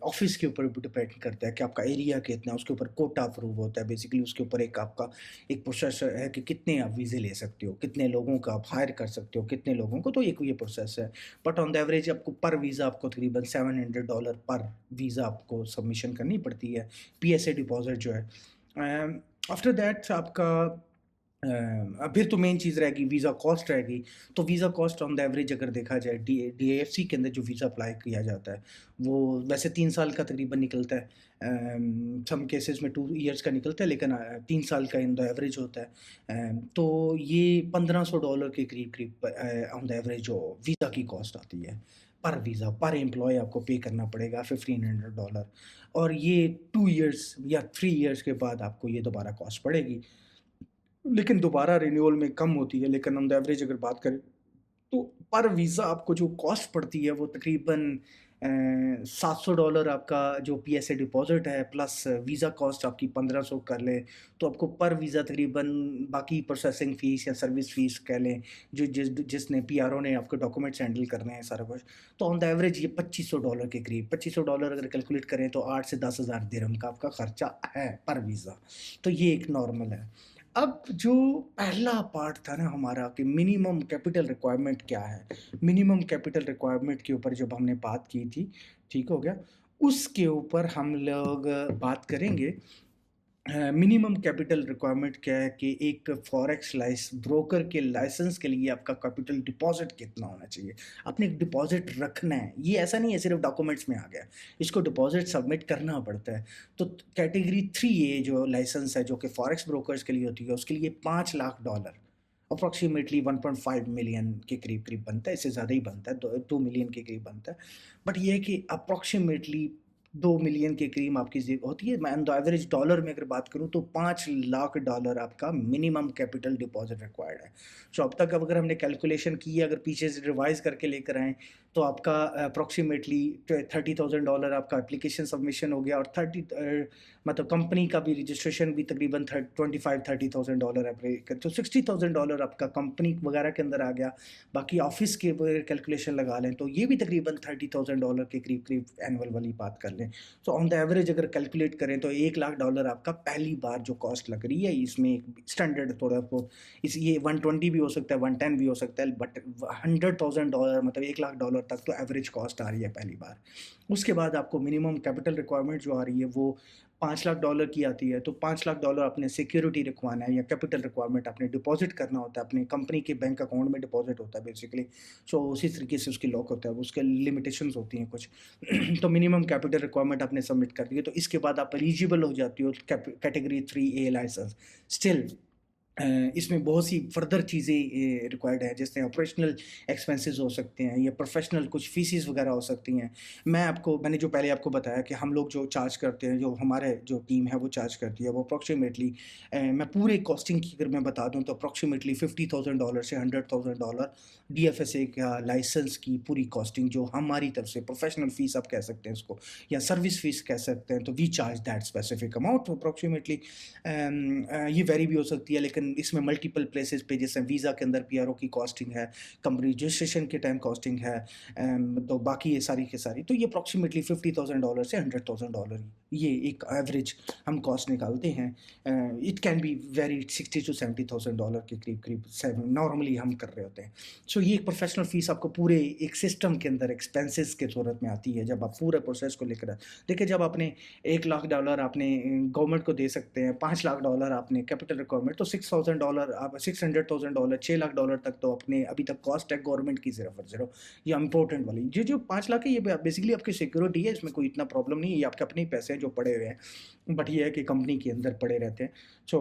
A: ऑफिस के ऊपर डिपेंड करता है कि आपका एरिया कितना है, उसके ऊपर कोटा अप्रूव होता है। बेसिकली उसके ऊपर एक आपका एक प्रोसेस है कि कितने आप वीज़े ले सकते हो, कितने लोगों का आप हायर कर सकते हो, कितने लोगों को, तो एक ये प्रोसेस है। बट ऑन द एवरेज आपको पर वीज़ा आपको तकरीबन $700 पर वीज़ा आपको सबमिशन करनी पड़ती है, पीएसए डिपॉजिट जो है। आफ्टर दैट आपका फिर तो मेन चीज़ रहेगी वीज़ा कॉस्ट रहेगी। तो visa cost on the average अगर देखा जाए डीएएफसी के अंदर जो वीज़ा अप्लाई किया जाता है, वो वैसे 3 साल का तकरीबन निकलता है। सम केसेस में 2 ईयर्स का निकलता है, लेकिन 3 साल का इन द एवरेज होता है। तो ये $1500 के करीब-करीब ऑन द एवरेज जो वीज़ा की कॉस्ट आती है, पर वीज़ा, पर एम्प्लॉयी आपको पे करना पड़ेगा $1500। और ये 2 ईयर्स या 3 ईयर्स के बाद आपको ये दोबारा कॉस्ट पड़ेगी। लेकिन दोबारा रिन्यूअल में कम होती है, लेकिन ऑन द एवरेज अगर बात करें तो पर वीज़ा आपको जो कॉस्ट पड़ती है वो तकरीबन $700 आपका जो पीएसए डिपॉज़िट है, प्लस वीज़ा कॉस्ट आपकी 1500 कर लें, तो आपको पर वीज़ा तकरीबन बाकी प्रोसेसिंग फ़ीस या सर्विस फ़ीस कह लें, जो जिसने पीआरओ ने आपके डॉक्यूमेंट्स हैंडल करने हैं सारा कुछ, तो ऑन द एवरेज ये $2500 के करीब, $2500 अगर कैलकुलेट करें तो 8 से 10,000 दिरहम का आपका खर्चा है पर वीज़ा। तो ये एक नॉर्मल है। अब जो पहला पार्ट था ना हमारा कि मिनिमम कैपिटल रिक्वायरमेंट क्या है? मिनिमम कैपिटल रिक्वायरमेंट के ऊपर जब हमने बात की थी, ठीक हो गया? उसके ऊपर हम लोग बात करेंगे। मिनिमम कैपिटल रिक्वायरमेंट क्या है कि एक फॉरेक्स ब्रोकर के लाइसेंस के लिए आपका कैपिटल डिपॉजिट कितना होना चाहिए। आपने एक डिपॉजिट रखना है, ये ऐसा नहीं है सिर्फ डॉक्यूमेंट्स में आ गया, इसको डिपॉजिट सबमिट करना पड़ता है। तो कैटेगरी 3A जो लाइसेंस है, जो कि फॉरेक्स ब्रोकर्स के लिए होती है, उसके लिए $5 लाख अप्रॉक्सीमेटली 1.5 मिलियन के करीब करीब बनता है। इससे ज़्यादा ही बनता है, 2 मिलियन के करीब बनता है। बट ये है कि अप्रॉक्सीमेटली 2 मिलियन के करीब आपकी होती है। मैं ऑन द एवरेज डॉलर में अगर बात करूँ तो $5 लाख आपका मिनिमम कैपिटल डिपॉजिट रिक्वायर्ड है। सो अब तक अगर हमने कैलकुलेशन की है, अगर पीछे से रिवाइज करके लेकर आएँ, तो आपका अप्रॉक्सीमेटली $30,000 आपका एप्लीकेशन सबमिशन हो गया, और मतलब कंपनी का भी रजिस्ट्रेशन भी तकरीबन 25-30,000 है, तो $60,000 आपका कंपनी वगैरह के अंदर आ गया। बाकी ऑफिस के कैलकुलेशन लगा लें तो ये भी तकरीबन $30,000 के करीब करीब एनुअल वाली बात कर लें। तो ऑन द एवरेज अगर कैलकुलेट करें तो $1 लाख आपका पहली बार जो कॉस्ट लग रही है। इसमें एक स्टैंडर्ड थोड़ा वो इस ये 120 भी हो सकता है, 110 भी हो सकता है, बट $100,000 मतलब $1 लाख तक तो एवरेज कॉस्ट आ रही है पहली बार। उसके बाद आपको मिनिमम कैपिटल रिक्वायरमेंट जो आ रही है वो $5 लाख की आती है। तो $5 लाख आपने सिक्योरिटी रखवाना है, या कैपिटल रिक्वायरमेंट आपने डिपॉजिट करना होता है, अपने कंपनी के बैंक अकाउंट में डिपॉजिट होता है बेसिकली। सो उसी तरीके से उसकी लॉक होता है, उसके लिमिटेशंस होती हैं कुछ। तो मिनिमम कैपिटल रिक्वायरमेंट आपने सबमिट कर दी है, तो इसके बाद आप एलिजिबल हो जाती हो कैटेगरी 3A लाइसेंस। स्टिल इसमें बहुत सी फर्दर चीज़ें रिक्वायर्ड है, जैसे ऑपरेशनल एक्सपेंसेस हो सकते हैं, या प्रोफेशनल कुछ फीसेस वगैरह हो सकती हैं। मैंने जो पहले आपको बताया कि हम लोग जो चार्ज करते हैं, जो हमारे जो टीम है वो चार्ज करती है, वो अप्रॉक्सीमेटली मैं पूरे कॉस्टिंग की अगर मैं बता दूं तो अप्रॉक्सीमेटली $50,000 से $100,000 डीएफएसए का लाइसेंस की पूरी कॉस्टिंग जो हमारी तरफ से, प्रोफेशनल फ़ीस आप कह सकते हैं इसको, या सर्विस फ़ीस कह सकते हैं, तो we charge that specific amount approximately. ये वेरी भी हो सकती है, लेकिन इसमें मल्टीपल प्लेसेस पे, जैसे वीज़ा के अंदर पीआरओ की कॉस्टिंग है, कंपनी रजिस्ट्रेशन के टाइम कॉस्टिंग है, तो बाकी ये सारी की सारी, तो ये अप्रॉक्सीमेटली $50,000 से $100,000 ये एक एवरेज हम कॉस्ट निकालते हैं। It can be very $60,000 to $70,000 के करीब करीब नॉर्मली हम कर रहे होते हैं। सो ये एक प्रोफेशनल फ़ीस आपको पूरे एक सिस्टम के अंदर एक्सपेंसेस के सूरत में आती है, जब आप पूरे प्रोसेस को लेकर देखिए। जब आपने $1 लाख आपने गवर्नमेंट को दे सकते हैं, $5 लाख आपने कैपिटल रिक्वायरमेंट, तो $6,000 आप $600,000 $6 लाख तक तो अपने अभी तक कॉस्ट है गवर्नमेंट की सिर्फ और सिर्फ, ये इम्पोर्टेंट वाली जो 5 लाख है, ये बेसिकली आपकी सिक्योरिटी है, इसमें कोई इतना प्रॉब्लम नहीं है, ये आपके अपने ही पैसे हैं जो पड़े हुए हैं, बट ये है कि कंपनी के अंदर पड़े रहते हैं। सो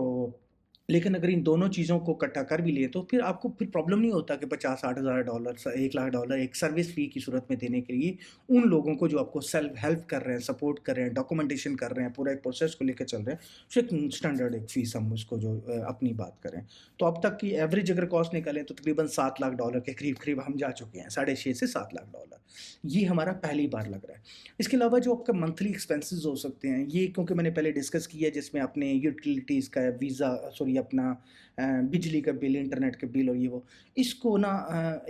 A: लेकिन अगर इन दोनों चीज़ों को इकट्ठा कर भी लिए तो फिर आपको फिर प्रॉब्लम नहीं होता कि 50-60 हज़ार डॉलर $1 लाख एक सर्विस फ़ी की सूरत में देने के लिए उन लोगों को जो आपको सेल्फ हेल्प कर रहे हैं, सपोर्ट कर रहे हैं, डॉक्यूमेंटेशन कर रहे हैं, पूरा एक प्रोसेस को लेके चल रहे हैं। सो एक स्टैंडर्ड एक फ़ीस हम उसको जो अपनी बात करें, तो अब तक की एवरेज अगर कॉस्ट निकालें तो तकरीबन $7 लाख के करीब-करीब हम जा चुके हैं, 6.5 से $7 लाख। ये हमारा पहली बार लग रहा है। इसके अलावा जो आपका मंथली एक्सपेंसेस हो सकते हैं, ये क्योंकि मैंने पहले डिस्कस किया है जिसमें आपने यूटिलिटीज़ का वीज़ा सॉरी अपना बिजली का बिल, इंटरनेट का बिल और ये वो, इसको ना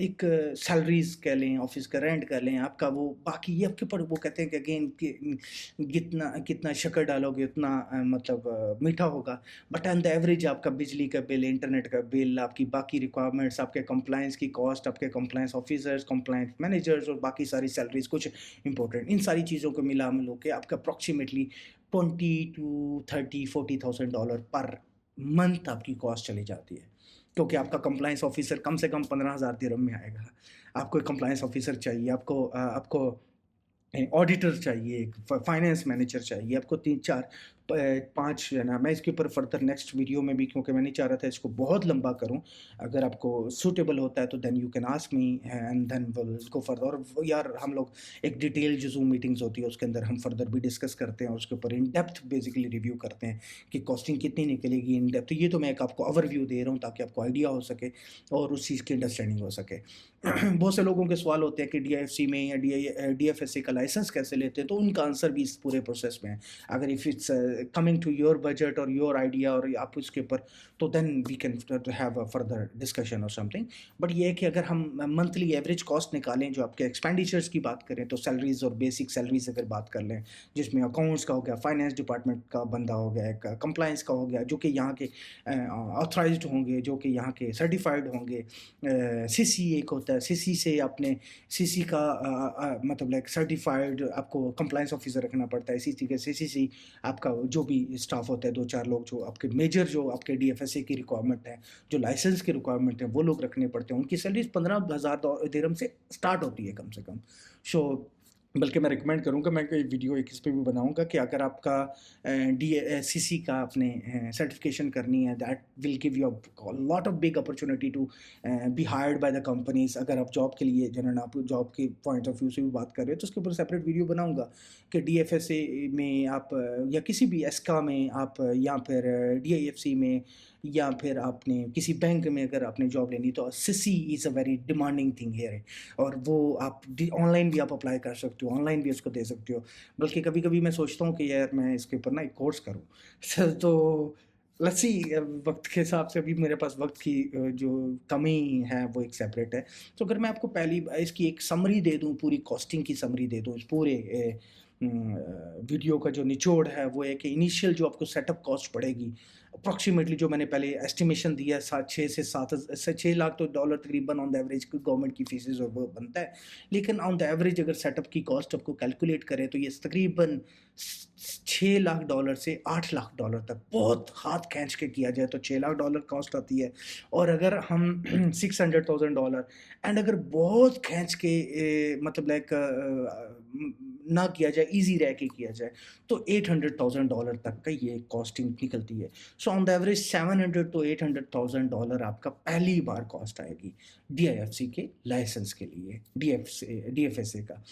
A: एक सैलरीज़ कह लें, ऑफ़िस का रेंट कह लें, आपका वो बाकी ये आपके ऊपर वो कहते हैं कि अगेन कि जितना कितना शक्कर डालोगे उतना मतलब मीठा होगा। बट ऑन द एवरेज आपका बिजली का बिल, इंटरनेट का बिल, आपकी बाकी रिक्वायरमेंट्स, आपके कंप्लायंस की कॉस्ट, आपके कंप्लायंस ऑफ़िसर्स, कंप्लायंस मैनेजर्स और बाकी सारी सैलरीज़ कुछ इम्पोर्टेंट, इन सारी चीज़ों को मिला-मिलू के आपका अप्रॉक्सिमेटली 20 टू 30 $40,000 पर मंथ आपकी कॉस्ट चली जाती है। क्योंकि आपका कंप्लायंस ऑफ़िसर कम से कम 15,000 दिरहम में आएगा। आपको एक कंप्लायंस ऑफ़िसर चाहिए, आपको ऑडिटर चाहिए, एक फाइनेंस मैनेजर चाहिए, आपको 3-4 5 है ना, मैं इसके ऊपर फर्दर नेक्स्ट वीडियो में भी क्योंकि मैं नहीं चाह रहा था इसको बहुत लंबा करूँ, अगर आपको सूटेबल होता है तो then you can ask me and then will go further. और यार हम लोग एक डिटेल जो ज़ूम मीटिंग्स होती है उसके अंदर हम फर्दर भी डिस्कस करते हैं, उसके ऊपर इन डेप्थ बेसिकली रिव्यू करते हैं कि कॉस्टिंग कितनी निकलेगी इन डेप्थ। तो ये तो मैं एक आपको ओवरव्यू दे रहा हूँ ताकि आपको आइडिया हो सके और उस चीज़ की अंडरस्टैंडिंग हो सके। बहुत से लोगों के सवाल होते हैं कि डीआईएफसी में या डीएफएसए का लाइसेंस कैसे लेते हैं, तो उनका आंसर भी इस पूरे प्रोसेस में है। अगर if it's coming to your budget और योर आइडिया और आप उसके ऊपर, तो then we can have a further discussion और समथिंग। बट ये है कि अगर हम मंथली एवरेज कॉस्ट निकालें, जो आपके एक्सपेंडिचर्स की बात करें, तो सैलरीज और बेसिक सैलरीज अगर बात कर लें, जिसमें अकाउंट्स का हो गया, फाइनेंस डिपार्टमेंट का बंदा हो गया, एक कंप्लाइंस का हो गया, जो कि यहाँ के ऑथराइज्ड होंगे, जो कि यहाँ के सर्टिफाइड होंगे। सीसी एक होता है, सीसी से आपने सीसी का मतलब लाइक सर्टिफाइड आपको कंप्लायंस ऑफिसर रखना पड़ता है। सीसी के सीसी आपका जो भी स्टाफ होता है, 2-4 लोग जो आपके मेजर जो आपके डीएफएसए की रिक्वायरमेंट है, जो लाइसेंस की रिक्वायरमेंट है, वो लोग रखने पड़ते हैं। उनकी सैलरीज 15,000 दिरहम से स्टार्ट होती है कम से कम। सो बल्कि मैं रिकमेंड करूँगा, मैं कोई वीडियो एक इस पे भी बनाऊँगा कि अगर आपका सीसी का आपने सर्टिफिकेशन करनी है, that will give you a lot of big opportunity to be hired by the companies. अगर आप जॉब के लिए जनरल आप जॉब के पॉइंट ऑफ व्यू से भी बात कर रहे हो तो उसके ऊपर सेपरेट वीडियो बनाऊँगा कि डीएफएसए में आप या किसी भी एस्का में आप या फिर डीआईएफसी में या फिर आपने किसी बैंक में अगर आपने जॉब लेनी, तो CC is a very demanding thing here. और वो आप ऑनलाइन भी आप अप्लाई कर सकते हो, ऑनलाइन भी उसको दे सकते हो। बल्कि कभी-कभी मैं सोचता हूँ कि यार मैं इसके ऊपर ना एक कोर्स करूँ। तो लेट्स सी, वक़्त के हिसाब से अभी मेरे पास वक़्त की जो कमी है वो एक सेपरेट है। तो अगर मैं आपको पहली इसकी एक समरी दे दूँ, पूरी कॉस्टिंग की समरी दे दूँ, इस पूरे वीडियो का जो निचोड़ है वो है कि इनिशियल जो आपको सेटअप कॉस्ट पड़ेगी, अप्रॉक्सिमेटली जो मैंने पहले एस्टिमेशन दिया है, 6 से 7 से 6 लाख तो डॉलर तकरीबन ऑन द एवरेज गवर्नमेंट की फीसेस और वो बनता है। लेकिन ऑन द एवरेज अगर सेटअप की कॉस्ट आपको कैलकुलेट करें तो ये तकरीबन $6 लाख से $8 लाख तक, बहुत हाथ खींच के किया जाए तो $6 लाख कॉस्ट आती है। और अगर हम $600,000 एंड अगर बहुत खींच के मतलब लाइक ना किया जाए, ईजी रह के किया जाए, तो $800,000 तक का ये कॉस्टिंग निकलती है। So on the average 700 to $800,000 आपका पहली बार कॉस्ट आएगी डीआईएफसी के लाइसेंस के लिए, डीएफएसए का।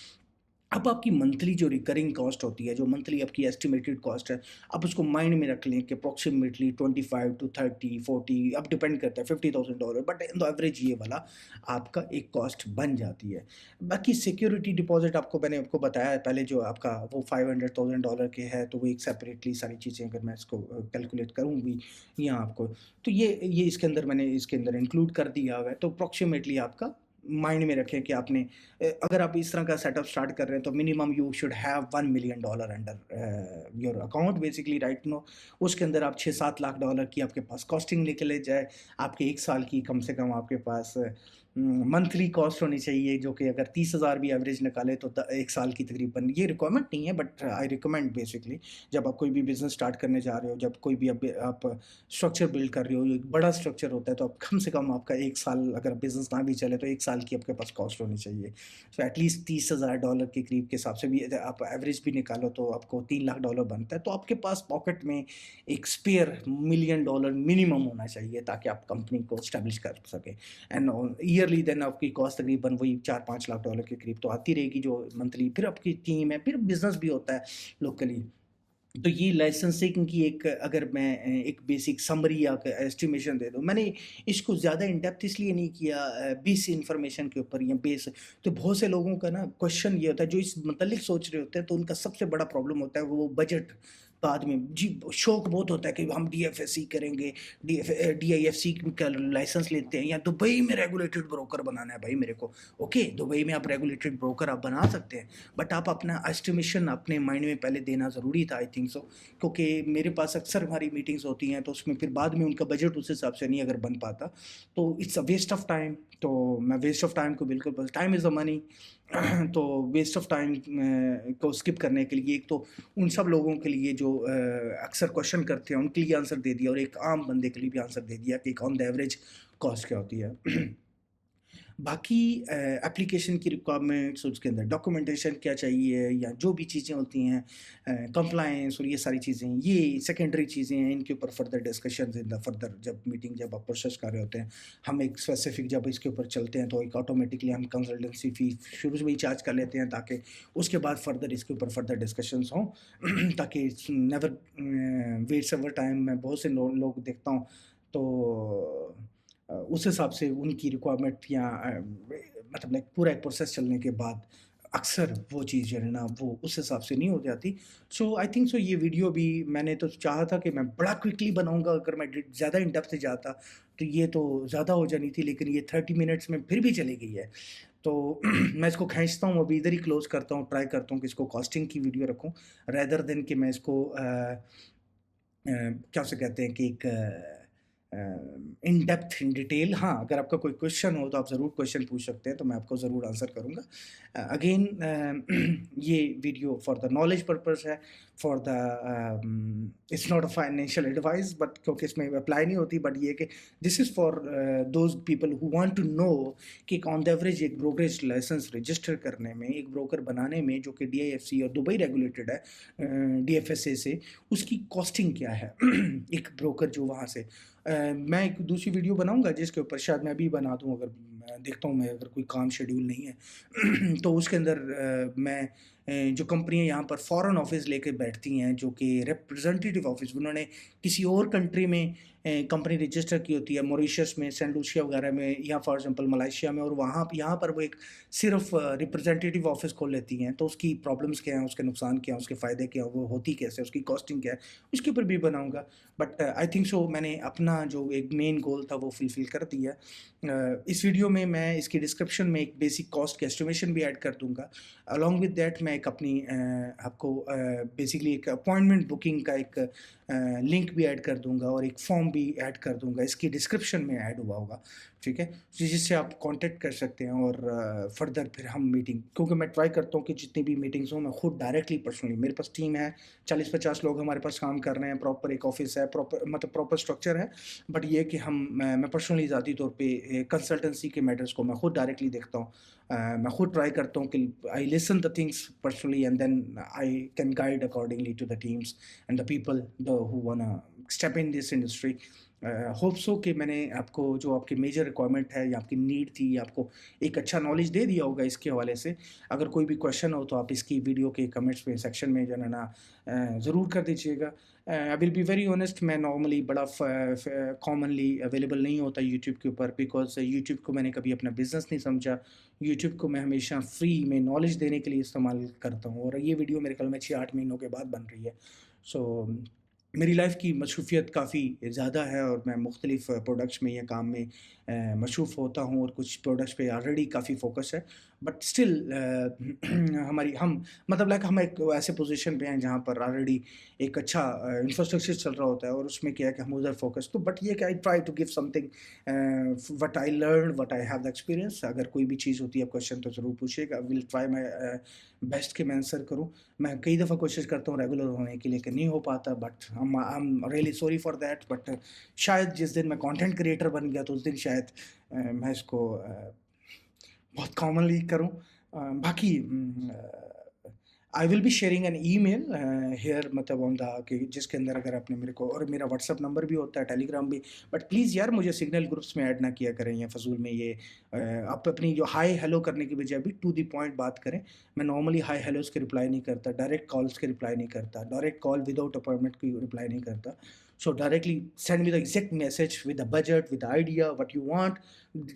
A: अब आपकी मंथली जो रिकरिंग कॉस्ट होती है, जो मंथली आपकी एस्टिमेटेड कॉस्ट है, आप उसको माइंड में रख लें कि अप्रॉक्सिमेटली 25 टू 30 40, अब डिपेंड करता है $50,000, बट इन द एवरेज ये वाला आपका एक कॉस्ट बन जाती है। बाकी सिक्योरिटी डिपॉजिट आपको मैंने आपको बताया है पहले, जो आपका वो $500,000 के है, तो वो एक सेपरेटली सारी चीज़ें अगर मैं इसको कैलकुलेट करूँ भी यहाँ आपको, तो ये इसके अंदर मैंने इसके अंदर इंक्लूड कर दिया हुआ है। तो अप्रॉक्सिमेटली आपका माइंड में रखें कि आपने अगर आप इस तरह का सेटअप स्टार्ट कर रहे हैं तो minimum you should have $1 million under your account basically right no. उसके अंदर आप 6-7 लाख डॉलर की आपके पास कॉस्टिंग निकले जाए, आपके 1 साल की कम से कम आपके पास मंथली कॉस्ट होनी चाहिए, जो कि अगर 30,000 भी एवरेज निकाले तो 1 साल की तकरीबन, ये रिक्वायरमेंट नहीं है बट आई रिकमेंड बेसिकली, जब आप कोई भी बिजनेस स्टार्ट करने जा रहे हो, जब कोई भी आप स्ट्रक्चर बिल्ड कर रहे हो, एक बड़ा स्ट्रक्चर होता है, तो आप कम से कम आपका 1 साल, अगर बिजनेस ना भी चले तो 1 साल की आपके पास कॉस्ट होनी चाहिए। सो एटलीस्ट $30,000 के करीब के हिसाब से भी अगर आप एवरेज भी निकालो तो आपको $3 लाख बनता है, तो आपके पास पॉकेट में एक स्पेयर $1 मिलियन मिनिमम होना चाहिए ताकि आप कंपनी को स्टैब्लिश कर सकें। एंड ईयरली देन आपकी कॉस्ट तकरीबन वही $4-5 लाख के करीब तो आती रहेगी जो मंथली, फिर आपकी टीम है, फिर बिजनेस भी होता है लोकली। तो ये लाइसेंसिंग की एक, अगर मैं एक बेसिक समरी या एस्टिमेशन दे दूँ, मैंने इसको ज़्यादा इन डेप्थ इसलिए नहीं किया बेस इन्फॉर्मेशन के ऊपर या बेस, तो बहुत से लोगों का ना क्वेश्चन ये होता है जो इस मतलब सोच रहे होते हैं, तो उनका सबसे बड़ा प्रॉब्लम होता है वो बजट। बाद में जी शौक बहुत होता है कि हम डीएफएससी करेंगे, डीआईएफसी का लाइसेंस लेते हैं या दुबई में रेगुलेटेड ब्रोकर बनाना है भाई मेरे को। ओके, दुबई में आप रेगुलेटेड ब्रोकर आप बना सकते हैं, बट आप अपना एस्टिमेशन अपने माइंड में पहले देना ज़रूरी था, आई थिंक सो। क्योंकि मेरे पास अक्सर हमारी मीटिंग्स होती हैं तो उसमें फिर बाद में उनका बजट उस हिसाब से नहीं अगर बन पाता, तो it's a waste of time. तो मैं वेस्ट ऑफ टाइम को बिल्कुल, बस टाइम इज़ अ मनी तो वेस्ट ऑफ टाइम को स्किप करने के लिए, एक तो उन सब लोगों के लिए जो अक्सर क्वेश्चन करते हैं उनके लिए आंसर दे दिया, और एक आम बंदे के लिए भी आंसर दे दिया कि ऑन द एवरेज कॉस्ट क्या होती है। बाकी एप्लीकेशन की रिक्वायरमेंट्स, उसके अंदर डॉक्यूमेंटेशन क्या चाहिए या जो भी चीज़ें होती हैं, कंप्लायंस और ये सारी चीज़ें, ये सेकेंडरी चीज़ें हैं, इनके ऊपर further discussions in the further जब मीटिंग, जब आप प्रोसेस कर रहे होते हैं, हम एक स्पेसिफिक जब इसके ऊपर चलते हैं तो एक ऑटोमेटिकली हम कंसल्टेंसी फ़ी शुरू में ही चार्ज कर लेते हैं, ताकि उसके बाद फर्दर इसके ऊपर फर्दर डिस्कशंस हों ताकि नेवर वेस्ट अवर टाइम। मैं बहुत से लोग देखता हूँ, तो उस हिसाब से उनकी रिक्वायरमेंट या मतलब लाइक पूरा एक प्रोसेस चलने के बाद अक्सर वो चीज़ जो है ना वो उस हिसाब से नहीं हो जाती। सो आई थिंक सो ये वीडियो भी मैंने तो चाहा था कि मैं बड़ा क्विकली बनाऊँगा, अगर मैं ज़्यादा इन डेप्थ से जाता तो ये तो ज़्यादा हो जानी थी, लेकिन ये 30 मिनट्स में फिर भी चली गई है। तो मैं इसको खींचता हूँ, अभी इधर ही क्लोज़ करता हूँ, ट्राई करता हूँ कि इसको कॉस्टिंग की वीडियो रखूँ, रेदर देन कि मैं इसको क्या उसे कहते हैं कि एक इन डेप्थ इन डिटेल। हाँ, अगर आपका कोई क्वेश्चन हो तो आप ज़रूर क्वेश्चन पूछ सकते हैं, तो मैं आपको ज़रूर आंसर करूँगा। अगेन ये video for the knowledge purpose है, for the it's not a financial advice, but क्योंकि इसमें अप्लाई नहीं होती, बट ये कि this is for those people who want to know कि ऑन द एवरेज एक ब्रोकरेज लाइसेंस रजिस्टर करने में, एक ब्रोकर बनाने में जो कि डीआईएफसी और दुबई रेगुलेटेड है डीएफएसए से, उसकी कॉस्टिंग क्या है एक ब्रोकर जो वहाँ से मैं एक दूसरी वीडियो बनाऊँगा जिसके ऊपर शायद मैं अभी बना दूँ, अगर मैं देखता हूँ, मैं अगर कोई काम शेड्यूल नहीं है तो उसके अंदर मैं जो कंपनियाँ यहाँ पर फॉरेन ऑफिस लेके बैठती हैं, जो कि रिप्रेजेंटेटिव ऑफिस, उन्होंने किसी और कंट्री में कंपनी रजिस्टर की होती है, मॉरिशस में, सेंट लूसिया वगैरह में, या फॉर एग्जांपल मलेशिया में, और वहाँ यहाँ पर वो एक सिर्फ रिप्रेजेंटेटिव ऑफिस खोल लेती हैं, तो उसकी प्रॉब्लम्स क्या हैं, उसके नुकसान क्या हैं, उसके फ़ायदे क्या हैं, वो होती कैसे, उसकी कॉस्टिंग क्या है, उसके ऊपर भी बनाऊँगा। बट आई थिंक सो मैंने अपना जो एक मेन गोल था वो फुलफ़िल कर दिया। इस वीडियो में मैं इसकी डिस्क्रिप्शन में एक बेसिक कॉस्ट की एस्टिमेशन भी ऐड कर दूँगा। अलॉन्ग विद दैट मैं एक अपनी आपको बेसिकली एक अपॉइंटमेंट बुकिंग का एक लिंक भी ऐड कर दूँगा, और एक फॉर्म भी ऐड कर दूँगा, इसकी डिस्क्रिप्शन में ऐड हुआ होगा, ठीक है? जिससे आप कॉन्टैक्ट कर सकते हैं, और फर्दर फिर हम मीटिंग, क्योंकि मैं ट्राई करता हूँ कि जितनी भी मीटिंग्स हों मैं खुद डायरेक्टली पर्सनली, मेरे पास टीम है, 40-50 लोग हमारे पास काम कर रहे हैं, प्रॉपर एक ऑफिस है, प्रॉपर मतलब प्रॉपर स्ट्रक्चर है, बट ये है कि मैं पर्सनली ज़ाती तौर पे कंसल्टेंसी के मैटर्स को मैं खुद डायरेक्टली देखता हूँ। मैं खुद ट्राई करता हूँ कि I listen the things personally and then I can guide accordingly to the teams and the people who wanna step in this industry. Hope so कि मैंने आपको जो आपकी मेजर रिक्वायरमेंट है या आपकी नीड थी, आपको एक अच्छा नॉलेज दे दिया होगा इसके हवाले से। अगर कोई भी क्वेश्चन हो तो आप इसकी वीडियो के कमेंट्स में सेक्शन में जो है ना ज़रूर कर दीजिएगा। आई विल बी वेरी ऑनेस्ट, मैं नॉर्मली बड़ा कॉमनली अवेलेबल नहीं होता यूट्यूब के ऊपर, बिकॉज यूट्यूब को मैंने कभी अपना बिजनेस नहीं समझा। यूट्यूब को मैं हमेशा फ्री में नॉलेज देने के लिए इस्तेमाल करता हूँ, और ये वीडियो मेरे ख्याल में 6-8 महीनों के बाद बन रही है। सो मेरी लाइफ़ की मसरूफ़ियत काफ़ी ज़्यादा है और मैं मुख्तलिफ़ प्रोडक्ट्स में या काम में मशरूफ़ होता हूँ और कुछ प्रोडक्ट्स पे ऑलरेडी काफ़ी फ़ोकस है। बट स्टिल हमारी हम मतलब लाइक हम एक ऐसे पोज़ीशन पे हैं जहाँ पर ऑलरेडी एक अच्छा इंफ्रास्ट्रक्चर चल रहा होता है और उसमें क्या है कि हम उधर फ़ोकस तो बट ये कि I try to give something what I learned, what I have the experience. अगर कोई भी चीज़ होती है क्वेश्चन तो ज़रूर पूछिएगा। I will try my best कि मैं आंसर करूँ। मैं कई दफ़ा कोशिश करता हूँ रेगुलर होने की लेकिन नहीं हो पाता but I am really sorry for that but शायद जिस दिन मैं कंटेंट क्रिएटर बन गया तो उस दिन शायद मैं इसको बहुत कॉमनली करूँ। बाकी I will be sharing an email here मतलब ऑन द कि जिसके अंदर अगर आपने मेरे को और मेरा व्हाट्सएप नंबर भी होता है, टेलीग्राम भी। बट प्लीज़ यार मुझे सिग्नल ग्रुप्स में ऐड ना किया करें या फ़िज़ूल में ये आप अपनी जो हाय हेलो करने की बजाय भी टू द पॉइंट बात करें। मैं नॉर्मली हाय हेलोज़ के रिप्लाई नहीं करता, डायरेक्ट कॉल्स के रिप्लाई नहीं करता, डायरेक्ट कॉल विदाउट अपॉइंटमेंट की रिप्लाई नहीं करता। सो directly send me the exact message with the budget, with the idea what you want.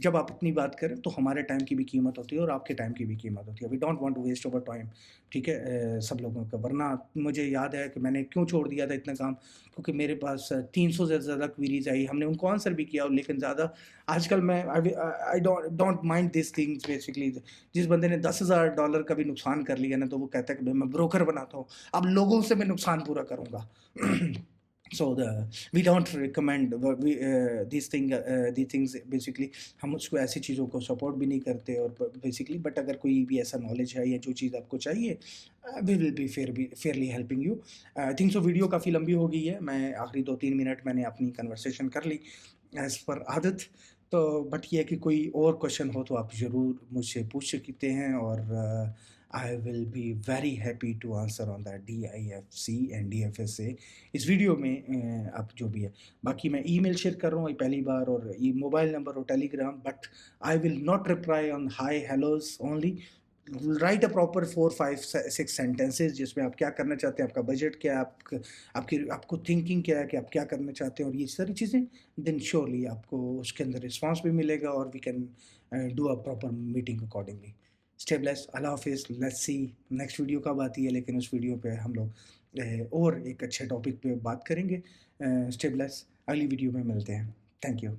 A: जब आप इतनी बात करें तो हमारे टाइम की भी कीमत होती है और आपके टाइम की भी कीमत होती है। We don't want to waste our time. ठीक है? सब लोगों का वरना मुझे याद है कि मैंने क्यों छोड़ दिया था इतना काम, क्योंकि मेरे पास 300 से ज़्यादा क्वेरीज़ आई, हमने उनको आंसर भी किया लेकिन ज़्यादा आजकल मैं I don't mind this things basically. जिस बंदे ने $10,000 का भी नुकसान कर लिया ना, तो वो कहता है कि भई मैं ब्रोकर बनाता हूँ, अब लोगों से मैं नुकसान पूरा करूँगा। So we don't recommend these things basically। हम उसको ऐसी चीज़ों को सपोर्ट भी नहीं करते और बेसिकली बट अगर कोई भी ऐसा नॉलेज है या जो चीज़ आपको चाहिए we will be fairly helping you. I think so video काफ़ी लंबी हो गई है, मैं आखिरी 2-3 मिनट मैंने अपनी कन्वर्सेशन कर ली एज़ पर आदत। तो बट ये है कि कोई और क्वेश्चन हो तो आप ज़रूर मुझसे पूछ सकते हैं और I will be very happy to answer on that DIFC and DFSA इस वीडियो में। आप जो भी है बाकी मैं ईमेल शेयर कर रहा हूँ ये पहली बार और ये मोबाइल नंबर और Telegram but I will not reply on hi hellos only. Write a proper 4-5-6 sentences जिसमें आप क्या करना चाहते हैं, आपका बजट क्या है, आपकी आपको थिंकिंग क्या है कि आप क्या करना चाहते हैं और ये सारी चीज़ें, देन श्योरली आपको उसके अंदर रिस्पॉन्स भी मिलेगा और we can do a proper meeting accordingly. Stay blessed, अल्लाह हाफिज़, लेट्स सी नेक्स्ट वीडियो कब आती है लेकिन उस वीडियो पे हम लोग और एक अच्छे टॉपिक पे बात करेंगे। स्टे ब्लेस्ड, अगली वीडियो में मिलते हैं। Thank you.